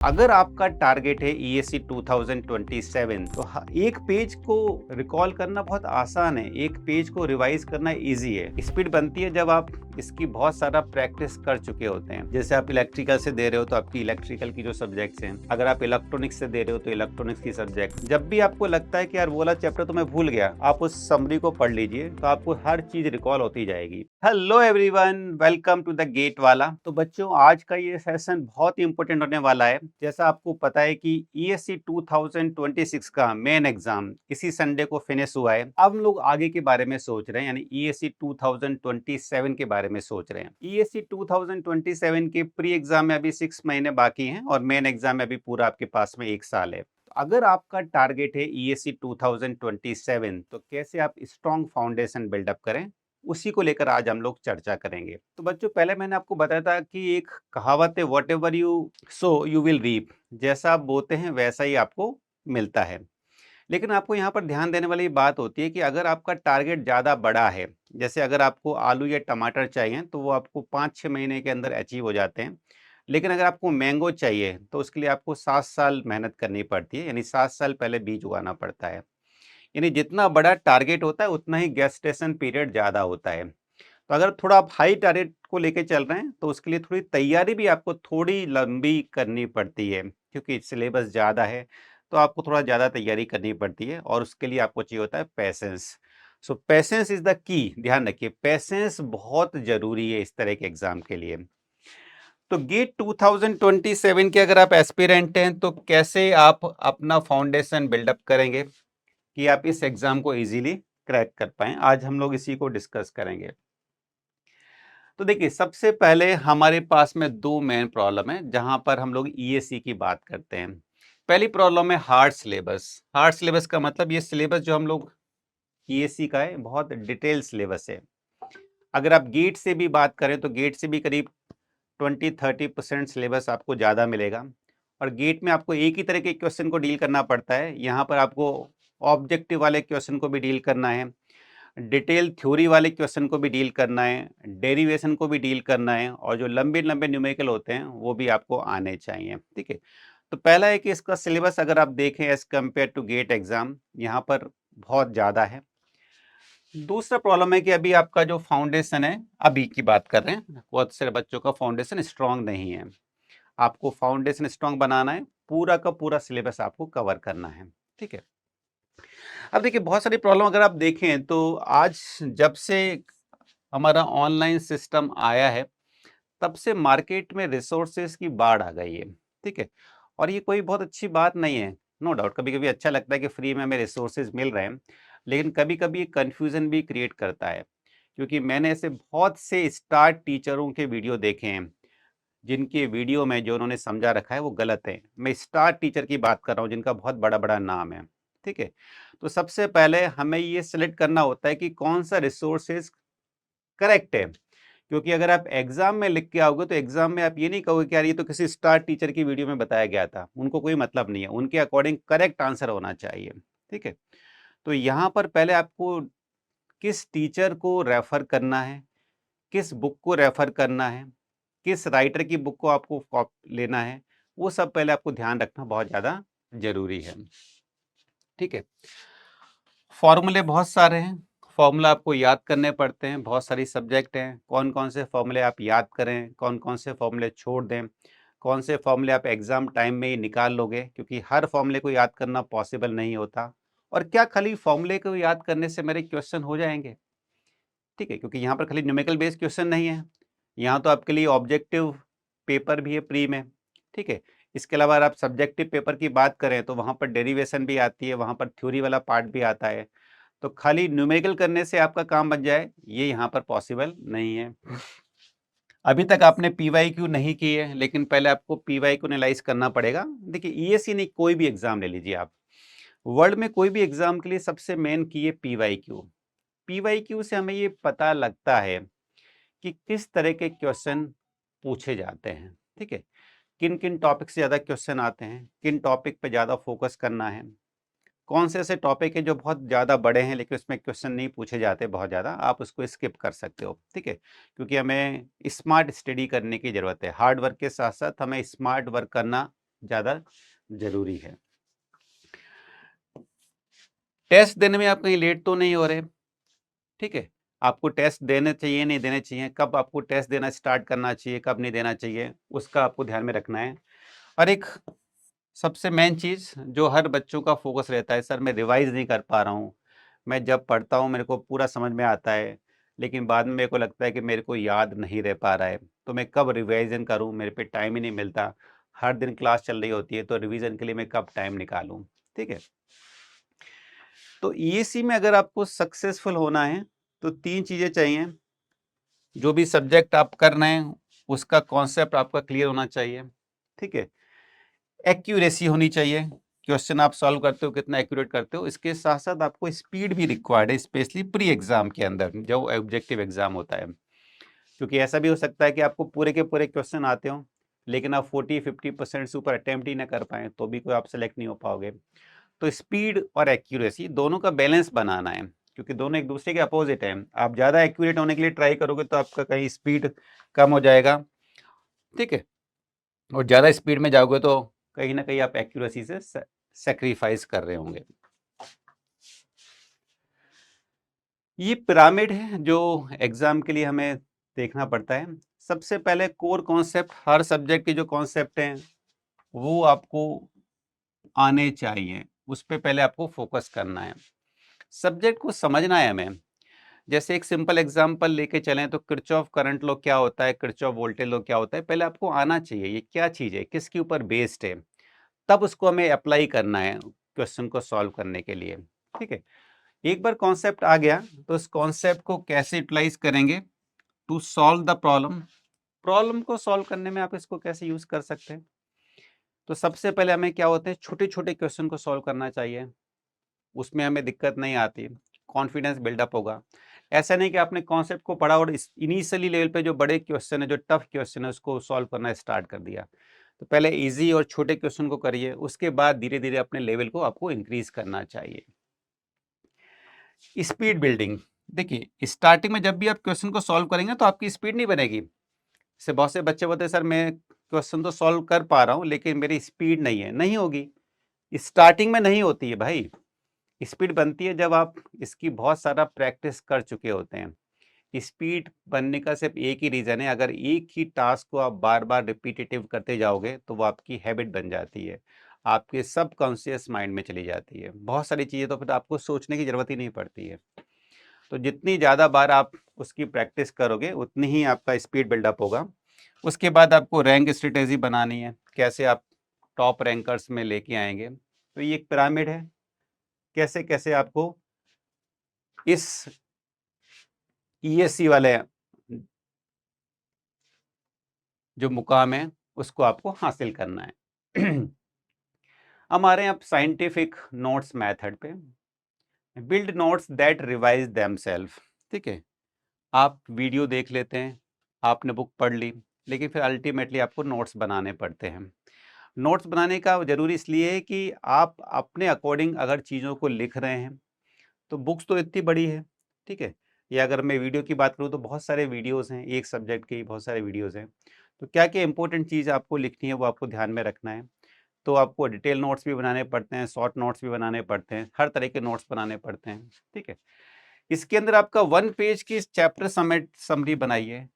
अगर आपका टारगेट है ईएससी 2027 तो एक पेज को रिकॉल करना बहुत आसान है, एक पेज को रिवाइज करना इजी है। स्पीड बनती है जब आप इसकी बहुत सारा प्रैक्टिस कर चुके होते हैं। जैसे आप इलेक्ट्रिकल से दे रहे हो तो आपकी इलेक्ट्रिकल की जो सब्जेक्ट्स हैं, अगर आप इलेक्ट्रॉनिक्स से दे रहे हो तो इलेक्ट्रॉनिक्स की सब्जेक्ट। जब भी आपको लगता है कि यार वो वाला चैप्टर तो मैं भूल गया, आप उस समरी को पढ़ लीजिए तो आपको हर चीज रिकॉल होती जाएगी। Hello everyone, welcome to the GATE वाला। तो बच्चों, आज का ये सेशन बहुत ही इंपॉर्टेंट होने वाला है। जैसा आपको पता है कि ईएससी 2026 का मेन एग्जाम इसी संडे को फिनिश हुआ है। अब हम लोग आगे के बारे में सोच रहे हैं, यानी ईएससी 2027 के बारे में सोच रहे हैं। ईएससी 2027 के प्री एग्जाम में अभी 6 महीने बाकी हैं और मेन एग्जाम में अभी पूरा आपके पास में 1 साल है। अगर आपका टारगेट है ईएससी 2027 तो कैसे आप स्ट्रॉन्ग फाउंडेशन बिल्डअप करें, उसी को लेकर आज हम लोग चर्चा करेंगे। तो बच्चों, पहले मैंने आपको बताया था कि एक कहावत है, whatever you sow you will reap. जैसा आप बोते हैं वैसा ही आपको मिलता है। लेकिन आपको यहाँ पर ध्यान देने वाली बात होती है कि अगर आपका टारगेट ज़्यादा बड़ा है, जैसे अगर आपको आलू या टमाटर चाहिए तो वो आपको 5-6 महीने के अंदर अचीव हो जाते हैं। लेकिन अगर आपको मैंगो चाहिए तो उसके लिए आपको 7 साल मेहनत करनी पड़ती है, यानी 7 साल पहले बीज उगाना पड़ता है। यानी जितना बड़ा टारगेट होता है उतना ही गेस्टेशन पीरियड ज़्यादा होता है। तो अगर थोड़ा आप हाई टारगेट को लेके चल रहे हैं तो उसके लिए थोड़ी तैयारी भी आपको थोड़ी लंबी करनी पड़ती है, क्योंकि सिलेबस ज़्यादा है तो आपको थोड़ा ज़्यादा तैयारी करनी पड़ती है और उसके लिए आपको चाहिए होता है patience. So patience is the key. ध्यान रखिए, पैसेंस बहुत ज़रूरी है इस तरह के एग्जाम के लिए। तो गेट 2027 के अगर आप एस्पिरेंट हैं तो कैसे आप अपना फाउंडेशन बिल्डअप करेंगे कि आप इस एग्जाम को इजीली क्रैक कर पाएं, आज हम लोग इसी को डिस्कस करेंगे। तो देखिए, सबसे पहले हमारे पास में दो मेन प्रॉब्लम है जहां पर हम लोग ईएससी की बात करते हैं। पहली प्रॉब्लम है हार्ड सिलेबस। हार्ड सिलेबस का मतलब ये सिलेबस जो हम लोग ईएससी का है बहुत डिटेल सिलेबस है। अगर आप गेट से भी बात करें तो गेट से भी करीब 20-30% सिलेबस आपको ज़्यादा मिलेगा। और गेट में आपको एक ही तरह के क्वेश्चन को डील करना पड़ता है, यहाँ पर आपको ऑब्जेक्टिव वाले क्वेश्चन को भी डील करना है, डिटेल थ्योरी वाले क्वेश्चन को भी डील करना है, डेरिवेशन को भी डील करना है, और जो लंबे लंबे न्यूमेरिकल होते हैं वो भी आपको आने चाहिए। ठीक है। तो पहला है कि इसका सिलेबस अगर आप देखें as compared to GATE exam, यहाँ पर बहुत ज़्यादा है। दूसरा प्रॉब्लम है कि अभी आपका जो फाउंडेशन है, अभी की बात कर रहे हैं, बहुत सारे बच्चों का फाउंडेशन स्ट्रांग नहीं है। आपको फाउंडेशन स्ट्रांग बनाना है, पूरा का पूरा सिलेबस आपको कवर करना है। ठीक है। अब देखिए, बहुत सारी प्रॉब्लम अगर आप देखें तो आज जब से हमारा ऑनलाइन सिस्टम आया है तब से मार्केट में रिसोर्सेज की बाढ़ आ गई है। ठीक है। और ये कोई बहुत अच्छी बात नहीं है। नो डाउट, कभी कभी अच्छा लगता है कि फ्री में हमें रिसोर्सेज मिल रहे हैं, लेकिन कभी कभी कंफ्यूजन भी क्रिएट करता है। क्योंकि मैंने ऐसे बहुत से स्टार टीचरों के वीडियो देखे हैं जिनके वीडियो में जो उन्होंने समझा रखा है वो गलत है। मैं स्टार टीचर की बात कर रहा हूँ जिनका बहुत बड़ा बड़ा नाम है। ठीक है। तो सबसे पहले हमें ये सिलेक्ट करना होता है कि कौन सा रिसोर्सेज करेक्ट है। क्योंकि अगर आप एग्जाम में लिख के आओगे तो एग्जाम में आप ये नहीं कहोगे कि यार ये तो किसी स्टार टीचर की वीडियो में बताया गया था, उनको कोई मतलब नहीं है, उनके अकॉर्डिंग करेक्ट आंसर होना चाहिए। ठीक है। तो यहाँ पर पहले आपको किस टीचर को रेफर करना है, किस बुक को रेफर करना है, किस राइटर की बुक को आपको लेना है, वो सब पहले आपको ध्यान रखना बहुत ज़्यादा जरूरी है। ठीक है। फॉर्मूले बहुत सारे हैं, फॉर्मूला आपको याद करने पड़ते हैं, बहुत सारी सब्जेक्ट हैं, कौन कौन से फॉर्मूले आप याद करें, कौन कौन से फॉर्मूले छोड़ दें, कौन से फॉर्मूले आप एग्जाम टाइम में ही निकाल लोगे, क्योंकि हर फॉर्मूले को याद करना पॉसिबल नहीं होता। और क्या खाली फॉर्मूले को याद करने से मेरे क्वेश्चन हो जाएंगे? ठीक है, क्योंकि यहाँ पर खाली न्यूमेरिकल बेस्ड क्वेश्चन नहीं है, यहाँ तो आपके लिए ऑब्जेक्टिव पेपर भी है प्री में। ठीक है। इसके अलावा अगर आप सब्जेक्टिव पेपर की बात करें तो वहाँ पर डेरिवेशन भी आती है, वहाँ पर थ्योरी वाला पार्ट भी आता है। तो खाली न्यूमेरिकल करने से आपका काम बन जाए, ये यहाँ पर पॉसिबल नहीं है। अभी तक आपने पीवाईक्यू नहीं की है, लेकिन पहले आपको पीवाईक्यू एनालाइज करना पड़ेगा। देखिए, ईएससी नहीं, कोई भी एग्जाम ले लीजिए आप, वर्ल्ड में कोई भी एग्जाम के लिए सबसे मेन की है पीवाईक्यू। पीवाईक्यू से हमें ये पता लगता है कि किस तरह के क्वेश्चन पूछे जाते हैं। ठीक है। किन किन टॉपिक से ज़्यादा क्वेश्चन आते हैं, किन टॉपिक पे ज़्यादा फोकस करना है, कौन से ऐसे टॉपिक है जो बहुत ज़्यादा बड़े हैं लेकिन उसमें क्वेश्चन नहीं पूछे जाते बहुत ज़्यादा, आप उसको स्किप कर सकते हो। ठीक है। क्योंकि हमें स्मार्ट स्टडी करने की ज़रूरत है, हार्ड वर्क के साथ साथ हमें स्मार्ट वर्क करना ज़्यादा ज़रूरी है। टेस्ट देने में आप कहीं लेट तो नहीं हो रहे, ठीक है? आपको टेस्ट देने चाहिए, नहीं देने चाहिए, कब आपको टेस्ट देना स्टार्ट करना चाहिए, कब नहीं देना चाहिए, उसका आपको ध्यान में रखना है। और एक सबसे मेन चीज़ जो हर बच्चों का फोकस रहता है, सर मैं रिवाइज़ नहीं कर पा रहा हूँ, मैं जब पढ़ता हूँ मेरे को पूरा समझ में आता है, लेकिन बाद में मेरे को लगता है कि मेरे को याद नहीं रह पा रहा है, तो मैं कब रिवाइज़न करूँ, मेरे पे टाइम ही नहीं मिलता। हर दिन क्लास चल रही होती है, तो रिवीजन के लिए मैं कब टाइम निकालूँ, ठीक है? तो ईएसी में अगर आपको सक्सेसफुल होना है, तो 3 चीज़ें चाहिए। जो भी सब्जेक्ट आप कर रहे हैं, उसका कॉन्सेप्ट आपका क्लियर होना चाहिए, ठीक है? एक्यूरेसी होनी चाहिए, क्वेश्चन आप सॉल्व करते हो कितना एक्यूरेट करते हो। इसके साथ साथ आपको स्पीड भी रिक्वायर्ड है, स्पेशली प्री एग्जाम के अंदर जो ऑब्जेक्टिव एग्जाम होता है, क्योंकि ऐसा भी हो सकता है कि आपको पूरे के पूरे क्वेश्चन आते हो, लेकिन आप 40-50% से ऊपर अटेम्प्ट ही ना कर पाए, तो भी कोई आप सेलेक्ट नहीं हो पाओगे। तो स्पीड और एक्यूरेसी दोनों का बैलेंस बनाना है, क्योंकि दोनों एक दूसरे के अपोजिट हैं। आप ज़्यादा एक्यूरेट होने के लिए ट्राई करोगे तो आपका कहीं स्पीड कम हो जाएगा, ठीक है? और ज़्यादा स्पीड में जाओगे तो कहीं ना कहीं आप एक्यूरेसी से सेक्रीफाइस कर रहे होंगे। ये पिरामिड है जो एग्जाम के लिए हमें देखना पड़ता है। सबसे पहले कोर कॉन्सेप्ट, हर सब्जेक्ट के जो कॉन्सेप्ट हैं वो आपको आने चाहिए, उस पर पहले आपको फोकस करना है, सब्जेक्ट को समझना है हमें। जैसे एक सिंपल एग्जांपल लेके चलें तो किरचॉफ करंट लॉ क्या होता है, किरचॉफ वोल्टेज लॉ क्या होता है, पहले आपको आना चाहिए ये क्या चीज़ है, किसके ऊपर बेस्ड है, तब उसको हमें अप्लाई करना है क्वेश्चन को सॉल्व करने के लिए, ठीक है? एक बार कॉन्सेप्ट आ गया तो उस कॉन्सेप्ट को कैसे यूटिलाइज करेंगे to solve the problem, problem को सॉल्व करने में आप इसको कैसे यूज कर सकते हैं। तो सबसे पहले हमें क्या होते हैं, छोटे छोटे क्वेश्चन को सॉल्व करना चाहिए, उसमें हमें दिक्कत नहीं आती, कॉन्फिडेंस बिल्डअप होगा। ऐसा नहीं कि आपने कॉन्सेप्ट को पढ़ा और इनिशियली लेवल पे जो बड़े क्वेश्चन है, जो टफ क्वेश्चन है, उसको सॉल्व करना स्टार्ट कर दिया। तो पहले इजी और छोटे क्वेश्चन को करिए, उसके बाद धीरे धीरे अपने लेवल को आपको इंक्रीज करना चाहिए। स्पीड बिल्डिंग, देखिए स्टार्टिंग में जब भी आप क्वेश्चन को सॉल्व करेंगे तो आपकी स्पीड नहीं बनेगी। जैसे बहुत से बच्चे बोलते हैं सर मैं क्वेश्चन तो सॉल्व कर पा रहा हूँ लेकिन मेरी स्पीड नहीं है, नहीं होगी, स्टार्टिंग में नहीं होती है भाई। स्पीड बनती है जब आप इसकी बहुत सारा प्रैक्टिस कर चुके होते हैं। स्पीड बनने का सिर्फ एक ही रीज़न है, अगर एक ही टास्क को आप बार बार रिपीटेटिव करते जाओगे तो वो आपकी हैबिट बन जाती है, आपके सब कॉन्शियस माइंड में चली जाती है, बहुत सारी चीज़ें तो फिर आपको सोचने की ज़रूरत ही नहीं पड़ती है। तो जितनी ज़्यादा बार आप उसकी प्रैक्टिस करोगे उतनी ही आपका स्पीड बिल्डअप होगा। उसके बाद आपको रैंक स्ट्रेटेजी बनानी है, कैसे आप टॉप रैंकर्स में लेके आएंगे। तो ये एक पिरामिड है, कैसे कैसे आपको इस ईएससी वाले जो मुकाम है उसको आपको हासिल करना है। हमारे यहाँ साइंटिफिक नोट्स मेथड पे build notes that revise themselves, ठीक है? आप वीडियो देख लेते हैं, आपने बुक पढ़ ली, लेकिन फिर अल्टीमेटली आपको नोट्स बनाने पड़ते हैं। नोट्स बनाने का जरूरी इसलिए है कि आप अपने अकॉर्डिंग अगर चीज़ों को लिख रहे हैं, तो बुक्स तो इतनी बड़ी है, ठीक है? या अगर मैं वीडियो की बात करूँ तो बहुत सारे वीडियोस हैं, एक सब्जेक्ट के ही बहुत सारे वीडियोस हैं। तो क्या क्या इंपॉर्टेंट चीज़ आपको लिखनी है वो आपको ध्यान में रखना है। तो आपको डिटेल नोट्स भी बनाने पड़ते हैं, शॉर्ट नोट्स भी बनाने पड़ते हैं, हर तरह के नोट्स बनाने पड़ते हैं, ठीक है? इसके अंदर आपका 1 पेज की चैप्टर समरी बनाइए।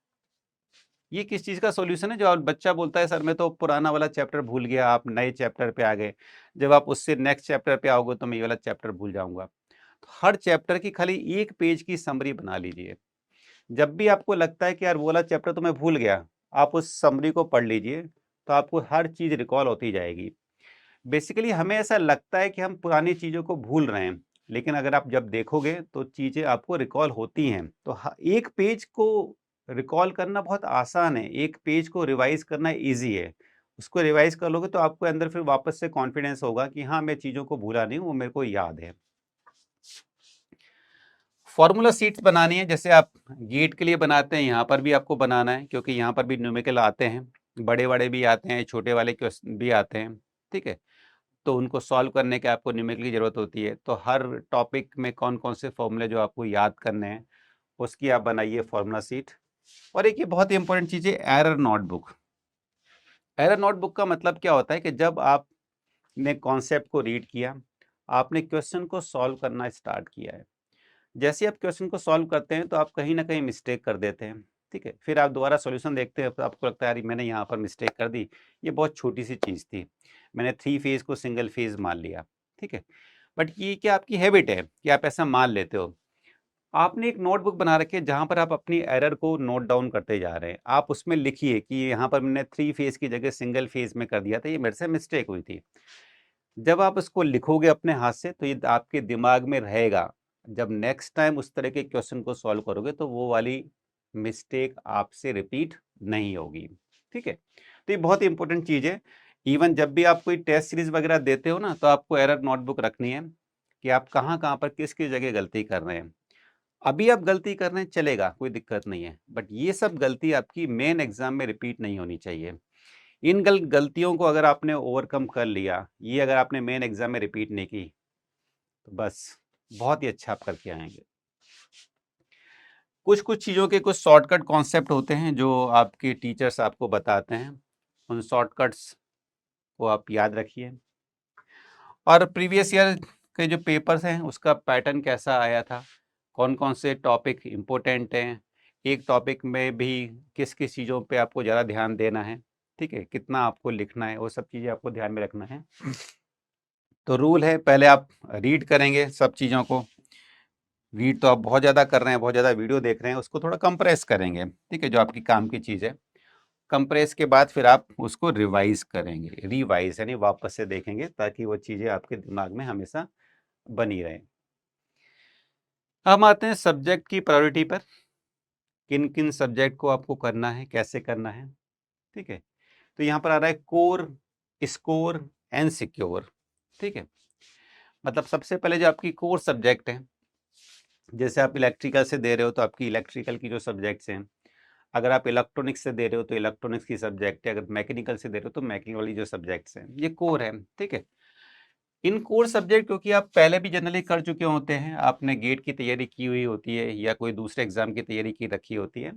ये किस चीज़ का सॉल्यूशन है, जो बच्चा बोलता है सर मैं तो पुराना वाला चैप्टर भूल गया, आप नए चैप्टर पे आ गए, जब आप उससे नेक्स्ट चैप्टर पे आओगे तो मैं ये वाला चैप्टर भूल जाऊंगा। तो हर चैप्टर की खाली 1 पेज की समरी बना लीजिए। जब भी आपको लगता है कि यार वो वाला चैप्टर तो मैं भूल गया, आप उस समरी को पढ़ लीजिए, तो आपको हर चीज़ रिकॉल होती जाएगी। बेसिकली हमें ऐसा लगता है कि हम पुरानी चीज़ों को भूल रहे हैं, लेकिन अगर आप जब देखोगे तो चीज़ें आपको रिकॉल होती हैं। तो एक पेज को रिकॉल करना बहुत आसान है, एक पेज को रिवाइज करना ईजी है। उसको रिवाइज कर लोगे तो आपको अंदर फिर वापस से कॉन्फिडेंस होगा कि हाँ मैं चीज़ों को भूला नहीं हूँ, वो मेरे को याद है। फॉर्मूला सीट्स बनानी है, जैसे आप गेट के लिए बनाते हैं, यहाँ पर भी आपको बनाना है, क्योंकि यहाँ पर भी न्यूमेरिकल आते हैं, बड़े बड़े भी आते हैं, छोटे वाले क्वेश्चन भी आते हैं, ठीक है? तो उनको सॉल्व करने के आपको न्यूमेरिकल की ज़रूरत होती है। तो हर टॉपिक में कौन कौन से फॉर्मूले जो आपको याद करने हैं, उसकी आप बनाइए फॉर्मूला सीट। और एक ये बहुत ही इंपॉर्टेंट चीज़ है, एरर नोटबुक। एरर नोटबुक का मतलब क्या होता है कि जब आपने कॉन्सेप्ट को रीड किया, आपने क्वेश्चन को सॉल्व करना स्टार्ट किया है। जैसे ही आप क्वेश्चन को सॉल्व करते हैं तो आप कहीं ना कहीं मिस्टेक कर देते हैं, ठीक है। फिर आप दोबारा सॉल्यूशन देखते हैं तो आपको लगता है यार मैंने यहाँ पर मिस्टेक कर दी, ये बहुत छोटी सी चीज़ थी, मैंने 3 फेज को सिंगल फेज मान लिया, ठीक है। बट ये क्या आपकी हैबिट है कि आप ऐसा मान लेते हो? आपने एक नोटबुक बना रखी है जहाँ पर आप अपनी एरर को नोट डाउन करते जा रहे हैं। आप उसमें लिखिए कि यहाँ पर मैंने 3 फेज की जगह सिंगल फेज में कर दिया था, ये मेरे से मिस्टेक हुई थी। जब आप उसको लिखोगे अपने हाथ से तो ये आपके दिमाग में रहेगा। जब नेक्स्ट टाइम उस तरह के क्वेश्चन को सॉल्व करोगे तो वो वाली मिस्टेक आपसे रिपीट नहीं होगी, ठीक है। तो ये बहुत ही इंपॉर्टेंट चीज़ है। इवन जब भी आप कोई टेस्ट सीरीज वगैरह देते हो ना, तो आपको एरर नोटबुक रखनी है कि आप कहाँ कहाँ पर किस किस जगह गलती कर रहे हैं। अभी आप गलती कर रहे हैं चलेगा, कोई दिक्कत नहीं है, बट ये सब गलती आपकी मेन एग्जाम में रिपीट नहीं होनी चाहिए। इन गलतियों को अगर आपने ओवरकम कर लिया, ये अगर आपने मेन एग्जाम में रिपीट नहीं की, तो बस बहुत ही अच्छा आप करके आएंगे। कुछ कुछ चीज़ों के कुछ शॉर्टकट कॉन्सेप्ट होते हैं जो आपके टीचर्स आपको बताते हैं, उन शॉर्टकट्स को आप याद रखिए। और प्रीवियस ईयर के जो पेपर्स हैं उसका पैटर्न कैसा आया था, कौन कौन से टॉपिक इम्पोर्टेंट हैं, एक टॉपिक में भी किस किस चीज़ों पे आपको ज़्यादा ध्यान देना है, ठीक है, कितना आपको लिखना है, वो सब चीज़ें आपको ध्यान में रखना है। तो रूल है, पहले आप रीड करेंगे सब चीज़ों को। रीड तो आप बहुत ज़्यादा कर रहे हैं, बहुत ज़्यादा वीडियो देख रहे हैं, उसको थोड़ा कंप्रेस करेंगे, ठीक है, जो आपकी काम की चीज़ है। कंप्रेस के बाद फिर आप उसको रिवाइज करेंगे, रिवाइज यानी वापस से देखेंगे ताकि वो चीज़ें आपके दिमाग में हमेशा बनी रहें। हम आते हैं सब्जेक्ट की प्रायोरिटी पर, किन किन सब्जेक्ट को आपको करना है, कैसे करना है, ठीक है। तो यहाँ पर आ रहा है कोर, स्कोर एंड सिक्योर, ठीक है। मतलब सबसे पहले जो आपकी कोर सब्जेक्ट है, जैसे आप इलेक्ट्रिकल से दे रहे हो तो आपकी इलेक्ट्रिकल की जो सब्जेक्ट्स हैं, अगर आप इलेक्ट्रॉनिक्स से दे रहे हो तो इलेक्ट्रॉनिक्स की सब्जेक्ट है, अगर मैकेनिकल से दे रहे हो तो मैकेनिकल वाली जो सब्जेक्ट्स हैं, ये कोर है, ठीक है। इन कोर सब्जेक्ट क्योंकि आप पहले भी जनरली कर चुके होते हैं, आपने गेट की तैयारी की हुई होती है या कोई दूसरे एग्जाम की तैयारी की रखी होती है,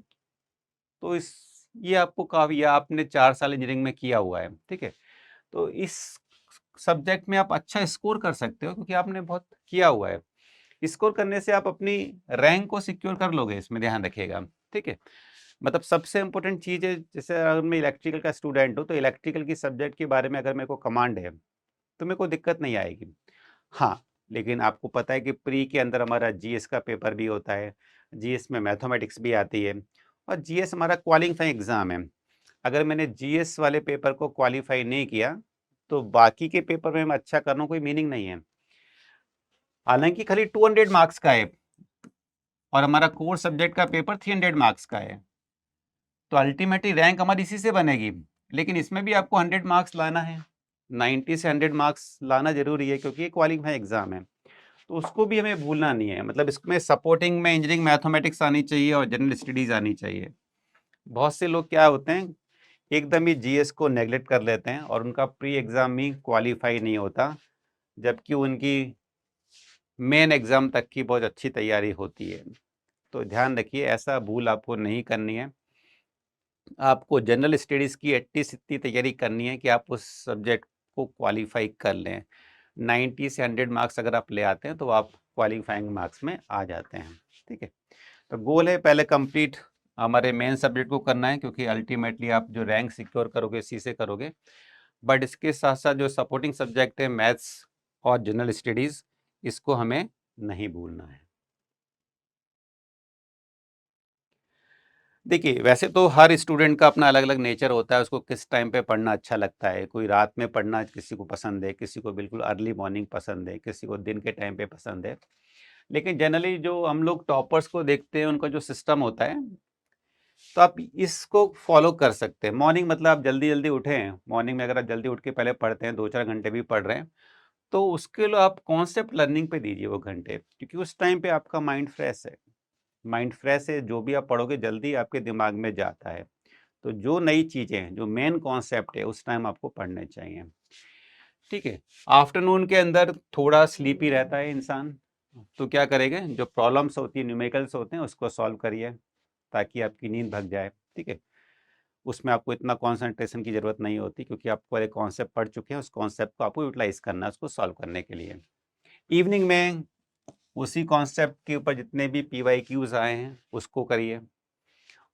तो इस ये आपको काफ़ी, या आपने 4 साल इंजीनियरिंग में किया हुआ है, ठीक है। तो इस सब्जेक्ट में आप अच्छा स्कोर कर सकते हो क्योंकि आपने बहुत किया हुआ है। स्कोर करने से आप अपनी रैंक को सिक्योर कर लोगे, इसमें ध्यान रखिएगा, ठीक है। मतलब सबसे इम्पोर्टेंट चीज़ है, जैसे अगर मैं इलेक्ट्रिकल का स्टूडेंट हूँ तो इलेक्ट्रिकल की सब्जेक्ट के बारे में अगर मेरे को कमांड है तो मेरे को दिक्कत नहीं आएगी। हाँ, लेकिन आपको पता है कि प्री के अंदर हमारा जीएस का पेपर भी होता है, जीएस में मैथमेटिक्स भी आती है, और जीएस हमारा क्वालिफाइंग एग्ज़ाम है। अगर मैंने जीएस वाले पेपर को क्वालिफाई नहीं किया तो बाकी के पेपर में मैं अच्छा करना कोई मीनिंग नहीं है। हालांकि खाली 200 मार्क्स का है और हमारा कोर सब्जेक्ट का पेपर 300 मार्क्स का है, तो अल्टीमेटली रैंक हमारी इसी से बनेगी। लेकिन इसमें भी आपको 100 मार्क्स लाना है, 90 से 100 मार्क्स लाना जरूरी है क्योंकि ये क्वालिफाइंग एग्जाम है। तो उसको भी हमें भूलना नहीं है। मतलब इसमें सपोर्टिंग में इंजीनियरिंग मैथमेटिक्स आनी चाहिए और जनरल स्टडीज आनी चाहिए। बहुत से लोग क्या होते हैं, एकदम ही जीएस को नेगलेक्ट कर लेते हैं और उनका प्री एग्जाम ही क्वालिफाई नहीं होता, जबकि उनकी मेन एग्जाम तक की बहुत अच्छी तैयारी होती है। तो ध्यान रखिए, ऐसा भूल आपको नहीं करनी है। आपको जनरल स्टडीज़ की एटलीस्ट इतनी तैयारी करनी है कि आप उस सब्जेक्ट को क्वालिफाई कर लें। 90 से 100 मार्क्स अगर आप ले आते हैं तो आप क्वालिफाइंग मार्क्स में आ जाते हैं, ठीक है। तो गोल है पहले कंप्लीट हमारे मेन सब्जेक्ट को करना है क्योंकि अल्टीमेटली आप जो रैंक सिक्योर करोगे इसी से करोगे। बट इसके साथ साथ जो सपोर्टिंग सब्जेक्ट है मैथ्स और जनरल स्टडीज़, इसको हमें नहीं भूलना है। देखिए, वैसे तो हर स्टूडेंट का अपना अलग-अलग नेचर होता है, उसको किस टाइम पे पढ़ना अच्छा लगता है। कोई रात में पढ़ना किसी को पसंद है, किसी को बिल्कुल अर्ली मॉर्निंग पसंद है, किसी को दिन के टाइम पे पसंद है। लेकिन जनरली जो हम लोग टॉपर्स को देखते हैं, उनका जो सिस्टम होता है, तो आप इसको फॉलो कर सकते हैं। मॉर्निंग मतलब आप जल्दी-जल्दी उठें, मॉर्निंग में अगर आप जल्दी उठ के पहले पढ़ते हैं, 2-4 घंटे भी पढ़ रहे हैं, तो उसके लिए आप कॉन्सेप्ट लर्निंग पे दीजिए वो घंटे, क्योंकि उस टाइम पे आपका माइंड फ्रेश है। माइंड फ्रेश है, जो भी आप पढ़ोगे जल्दी आपके दिमाग में जाता है। तो जो नई चीज़ें हैं, जो मेन कॉन्सेप्ट है, उस टाइम आपको पढ़ने चाहिए, ठीक है। आफ्टरनून के अंदर थोड़ा स्लीपी रहता है इंसान, तो क्या करेंगे, जो प्रॉब्लम्स होती है, न्यूमेरिकल्स होते हैं, उसको सॉल्व करिए ताकि आपकी नींद भग जाए, ठीक है। उसमें आपको इतना कॉन्सेंट्रेशन की ज़रूरत नहीं होती, क्योंकि आप पहले कॉन्सेप्ट पढ़ चुके हैं, उस कॉन्सेप्ट को आपको यूटिलाइज़ करना है उसको सॉल्व करने के लिए। इवनिंग में उसी कॉन्सेप्ट के ऊपर जितने भी PYQs आए हैं उसको करिए,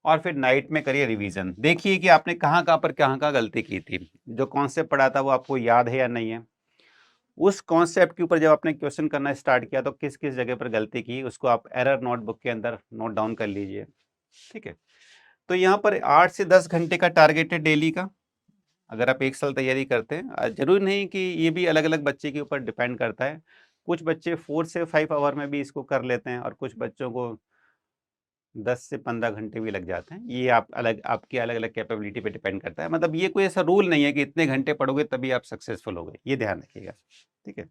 और फिर नाइट में करिए रिवीजन। देखिए कि आपने कहाँ पर कहाँ गलती की थी, जो कॉन्सेप्ट पढ़ा था वो आपको याद है या नहीं है। उस कॉन्सेप्ट के ऊपर जब आपने क्वेश्चन करना स्टार्ट किया तो किस किस जगह पर गलती की उसको आप एरर नोटबुक के अंदर नोट डाउन कर लीजिए। ठीक है, तो यहाँ पर 8 से 10 घंटे का टारगेट है डेली का, अगर आप एक साल तैयारी करते हैं। जरूरी नहीं कि ये भी अलग अलग बच्चे के ऊपर डिपेंड करता है। कुछ बच्चे 4 से 5 आवर में भी इसको कर लेते हैं, और कुछ बच्चों को 10 से 15 घंटे भी लग जाते हैं। ये आपकी अलग अलग कैपेबिलिटी पे डिपेंड करता है। मतलब ये कोई ऐसा रूल नहीं है कि इतने घंटे पढ़ोगे तभी आप सक्सेसफुल होगे, ये ध्यान रखिएगा। ठीक है,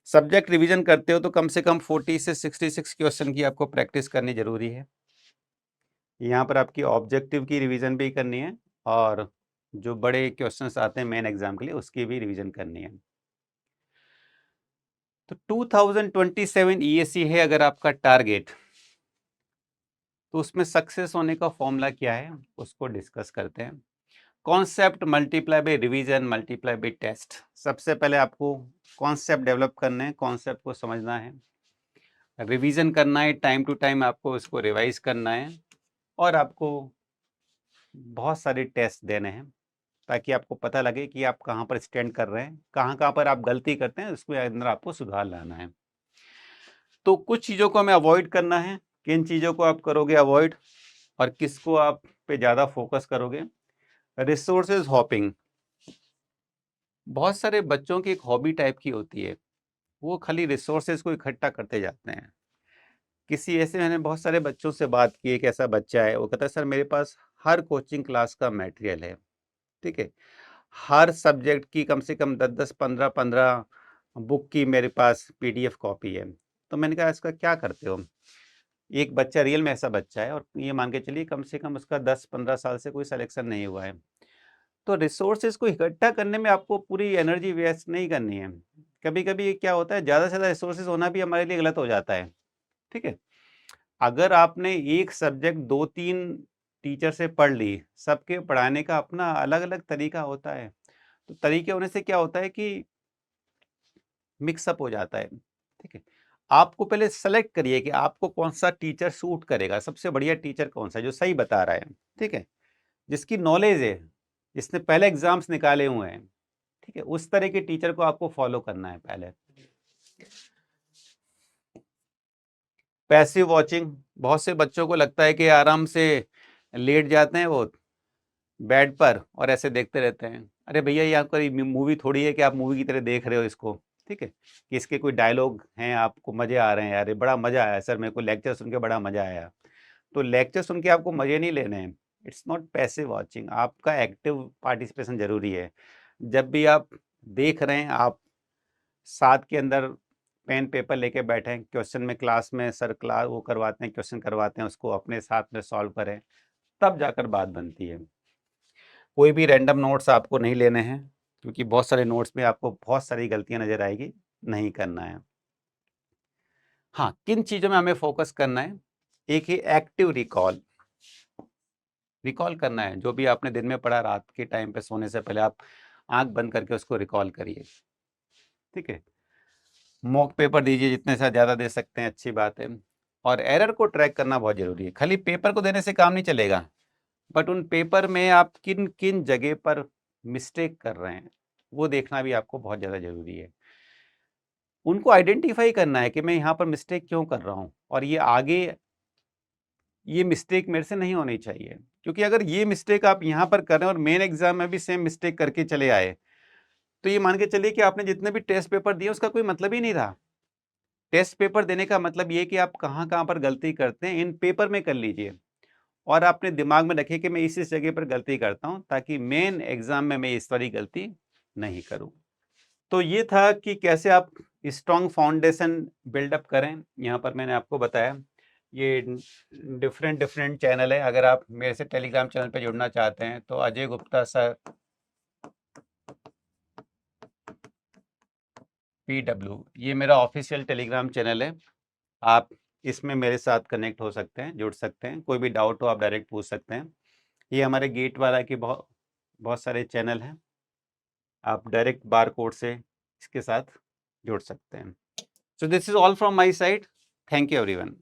सब्जेक्ट रिवीजन करते हो तो कम से कम 40 से 66 क्वेश्चन की आपको प्रैक्टिस करनी जरूरी है। यहाँ पर आपकी ऑब्जेक्टिव की रिवीजन भी करनी है, और जो बड़े क्वेश्चंस आते हैं मेन एग्जाम के लिए उसकी भी रिवीजन करनी है। तो 2027 ESE है अगर आपका टारगेट, तो उसमें सक्सेस होने का फॉर्मूला क्या है उसको डिस्कस करते हैं। Concept multiply by revision multiply by test. सबसे पहले आपको कॉन्सेप्ट डेवलप करने हैं, कॉन्सेप्ट को समझना है, रिवीजन करना है, टाइम टू टाइम आपको उसको रिवाइज करना है, और आपको बहुत सारे टेस्ट देने हैं ताकि आपको पता लगे कि आप कहाँ पर स्टैंड कर रहे हैं, कहाँ पर आप गलती करते हैं, उसके अंदर आपको सुधार लाना है। तो कुछ चीज़ों को हमें अवॉइड करना है, किन चीज़ों को आप करोगे अवॉइड और किसको आप पे ज़्यादा फोकस करोगे। रिसोर्सेज हॉपिंग बहुत सारे बच्चों की एक हॉबी टाइप की होती है, वो खाली रिसोर्सेज को इकट्ठा करते जाते हैं। किसी ऐसे, मैंने बहुत सारे बच्चों से बात की, एक ऐसा बच्चा है वो कहता है सर मेरे पास हर कोचिंग क्लास का मटेरियल है, ठीक है, हर सब्जेक्ट की कम से कम 10-10 15-15 बुक की मेरे पास PDF कॉपी है। तो मैंने कहा इसका क्या करते हो। एक बच्चा रियल में ऐसा बच्चा है, और ये मान के चलिए कम से कम उसका 10-15 साल से कोई सिलेक्शन नहीं हुआ है। तो रिसोर्सेज को इकट्ठा करने में आपको पूरी एनर्जी वेस्ट नहीं करनी है। कभी कभी क्या होता है, ज़्यादा से ज़्यादा रिसोर्सेज होना भी हमारे लिए गलत हो जाता है। ठीक है, अगर आपने एक सब्जेक्ट 2-3 टीचर से पढ़ ली, सबके पढ़ाने का अपना अलग अलग तरीका होता है, तो तरीके होने से क्या होता है कि मिक्सअप हो जाता है। ठीक है, आपको पहले सेलेक्ट करिए कि आपको कौन सा टीचर सूट करेगा, सबसे बढ़िया टीचर कौन सा है जो सही बता रहा है, ठीक है, जिसकी नॉलेज है, जिसने पहले एग्जाम्स निकाले हुए हैं। ठीक है, उस तरह के टीचर को आपको फॉलो करना है पहले। पैसिव वॉचिंग, बहुत से बच्चों को लगता है कि आराम से लेट जाते हैं वो बेड पर और ऐसे देखते रहते हैं। अरे भैया ये कोई मूवी थोड़ी है कि आप मूवी की तरह देख रहे हो इसको। ठीक है, कि इसके कोई डायलॉग हैं, आपको मजे आ रहे हैं, अरे बड़ा मजा आया सर, मेरे को लेक्चर सुन के बड़ा मजा आया। तो लेक्चर सुन के आपको मजे नहीं लेने हैं। इट्स नॉट पैसिव वॉचिंग, आपका एक्टिव पार्टिसिपेशन जरूरी है। जब भी आप देख रहे हैं, आप साथ के अंदर पेन पेपर लेके बैठे हैं, क्वेश्चन में क्लास में सर क्लास वो करवाते हैं, क्वेश्चन करवाते हैं, उसको अपने साथ में सॉल्व करें, तब जाकर बात बनती है। कोई भी रैंडम नोट्स आपको नहीं लेने हैं, क्योंकि बहुत सारे नोट्स में आपको बहुत सारी गलतियां नजर आएगी, नहीं करना है। हाँ, किन चीज़ों में हमें फोकस करना है, एक ही एक्टिव रिकॉल, रिकॉल करना है जो भी आपने दिन में पढ़ा, रात के टाइम पे सोने से पहले आप आंख बंद करके उसको रिकॉल करिए। ठीक है, मॉक पेपर दीजिए, जितने से ज़्यादा दे सकते हैं अच्छी बात है। और एरर को ट्रैक करना बहुत ज़रूरी है, खाली पेपर को देने से काम नहीं चलेगा, बट उन पेपर में आप किन किन जगह पर मिस्टेक कर रहे हैं वो देखना भी आपको बहुत ज़्यादा ज़रूरी है। उनको आइडेंटिफाई करना है कि मैं यहाँ पर मिस्टेक क्यों कर रहा हूँ, और ये आगे ये मिस्टेक मेरे से नहीं होनी चाहिए। क्योंकि अगर ये मिस्टेक आप यहाँ पर कर रहे हैं और मेन एग्जाम में भी सेम मिस्टेक करके चले आए, तो ये मान के चलिए कि आपने जितने भी टेस्ट पेपर दिए उसका कोई मतलब ही नहीं रहा। टेस्ट पेपर देने का मतलब ये कि आप कहाँ कहाँ पर गलती करते हैं इन पेपर में कर लीजिए, और अपने दिमाग में रखिए कि मैं इस जगह पर गलती करता हूँ, ताकि मेन एग्जाम में मैं इस वाली गलती नहीं करूँ। तो ये था कि कैसे आप स्ट्रॉन्ग फाउंडेशन बिल्डअप करें। यहाँ पर मैंने आपको बताया, ये डिफरेंट डिफरेंट चैनल है। अगर आप मेरे से टेलीग्राम चैनल पर जुड़ना चाहते हैं तो अजय गुप्ता सर PW, ये मेरा ऑफिशियल टेलीग्राम चैनल है। आप इसमें मेरे साथ कनेक्ट हो सकते हैं, जुड़ सकते हैं। कोई भी डाउट हो आप डायरेक्ट पूछ सकते हैं। ये हमारे गेट वाला के बहुत सारे चैनल हैं। आप डायरेक्ट बारकोड से इसके साथ जुड़ सकते हैं। So this is all from my side. Thank you everyone.